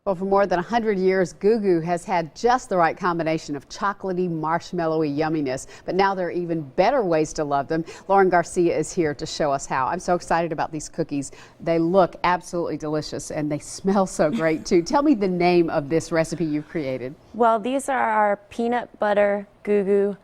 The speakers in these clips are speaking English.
Well, for more than 100 years, Goo Goo has had just the right combination of chocolatey, marshmallowy yumminess, but now there are even better ways to love them. Lauren Garcia is here to show us how. I'm so excited about these cookies. They look absolutely delicious and they smell so great too. Tell me the name of this recipe you've created. Well, these are our peanut butter Goo Goo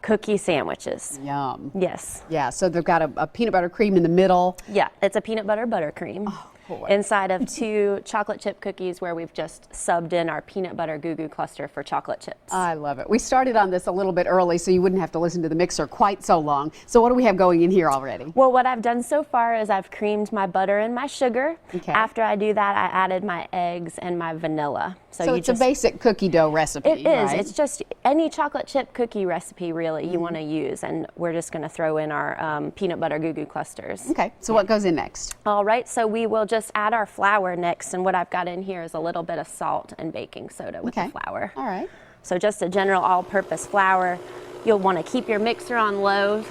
cookie sandwiches. Yum. Yes. Yeah, so they've got a peanut butter cream in the middle. Yeah, it's a peanut butter buttercream. Oh, boy. Inside of 2 chocolate chip cookies where we've just subbed in our peanut butter Goo Goo cluster for chocolate chips. I love it. We started on this a little bit early so you wouldn't have to listen to the mixer quite so long. So what do we have going in here already? Well, what I've done so far is I've creamed my butter and my sugar. Okay. After I do that, I added my eggs and my vanilla. So it's a basic cookie dough recipe, It is. right? It's just any chocolate chip cookie recipe really you want to use, and we're just going to throw in our peanut butter Goo Goo clusters. Okay, so what goes in next? All right, so we will just add our flour next, and what I've got in here is a little bit of salt and baking soda with the flour. All right. So just a general all-purpose flour. You'll want to keep your mixer on low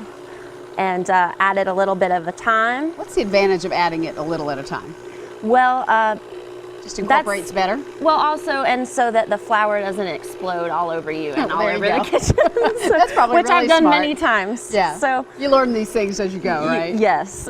and add it a little bit of a time. What's the advantage of adding it a little at a time? Well, just incorporates better? Well, also, and so that the flour doesn't explode all over you and all over the kitchen. So, that's probably which really I've done smart. many times. Yeah. So you learn these things as you go, right? Yes.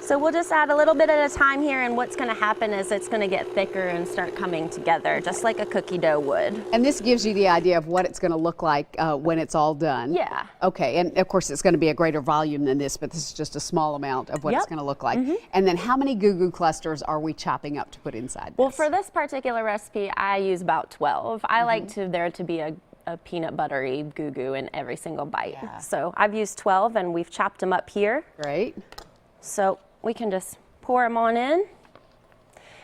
So we'll just add a little bit at a time here, and what's going to happen is it's going to get thicker and start coming together, just like a cookie dough would. And this gives you the idea of what it's going to look like when it's all done. Yeah. Okay, and of course it's going to be a greater volume than this, but this is just a small amount of what it's going to look like. And then how many Goo Goo clusters are we chopping up to put inside Well, this? for this particular recipe, I use about 12. I like there to be a peanut buttery Goo Goo in every single bite. Yeah. So I've used 12, and we've chopped them up here. Great. So we can just pour them on in.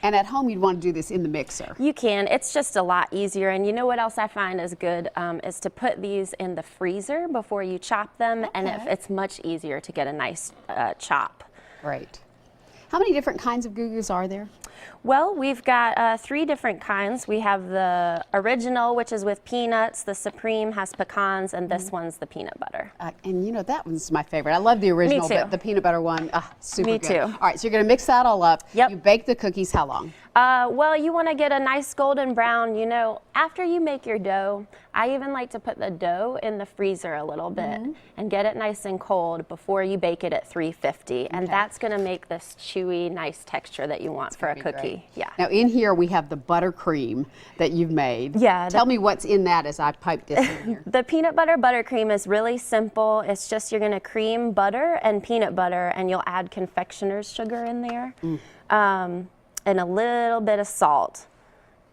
And at home you'd want to do this in the mixer. You can. It's just a lot easier. And you know what else I find is good is to put these in the freezer before you chop them, and it's much easier to get a nice chop. Great. How many different kinds of Goo Goos are there? Well, we've got 3 different kinds. We have the original, which is with peanuts. The Supreme has pecans, and this one's the peanut butter. And you know, that one's my favorite. I love the original, Me too. but the peanut butter one, super Me good. too. All right, so you're going to mix that all up. Yep. You bake the cookies how long? Well, you want to get a nice golden brown. You know, after you make your dough, I even like to put the dough in the freezer a little bit and get it nice and cold before you bake it at 350. And that's going to make this chewy, nice texture that you want for a cookie. Great. Yeah. Now in here we have the buttercream that you've made. Yeah. Tell me what's in that as I pipe this in here. The peanut butter buttercream is really simple. It's just you're going to cream butter and peanut butter, and you'll add confectioner's sugar in there. And a little bit of salt,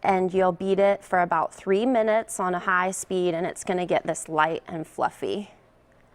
and you'll beat it for about 3 minutes on a high speed, and it's going to get this light and fluffy.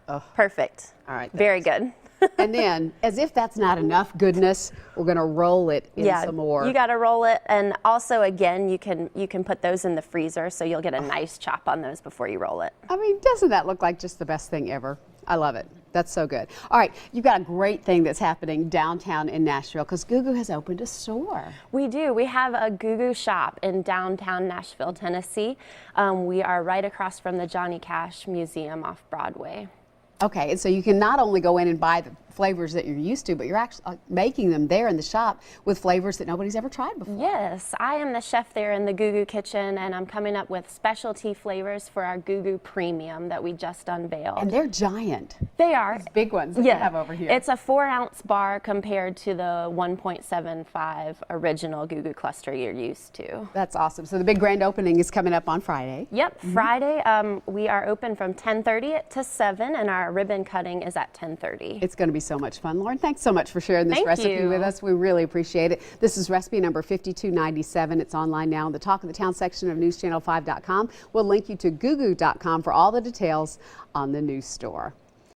Oh. Perfect. All right. Very good. And then, as if that's not enough goodness, we're going to roll it in some more. You got to roll it, and also again, you can put those in the freezer, so you'll get a nice chop on those before you roll it. I mean, doesn't that look like just the best thing ever? I love it. That's so good. All right, you've got a great thing that's happening downtown in Nashville because Goo Goo has opened a store. We do. We have a Goo Goo shop in downtown Nashville, Tennessee. We are right across from the Johnny Cash Museum off Broadway. Okay, and so you can not only go in and buy the flavors that you're used to, but you're actually making them there in the shop with flavors that nobody's ever tried before. Yes, I am the chef there in the Goo Goo kitchen, and I'm coming up with specialty flavors for our Goo Goo Premium that we just unveiled. And they're giant. They are. These big ones that you have over here. It's a 4-ounce bar compared to the 1.75 original Goo Goo cluster you're used to. That's awesome. So the big grand opening is coming up on Friday. Yep, Friday. We are open from 10:30 to 7, and our ribbon cutting is at 10:30. It's going to be so much fun. Lauren, thanks so much for sharing this Thank recipe you. with us. We really appreciate it. This is recipe number 5297. It's online now in the Talk of the Town section of newschannel5.com. We'll link you to googoo.com for all the details on the new store.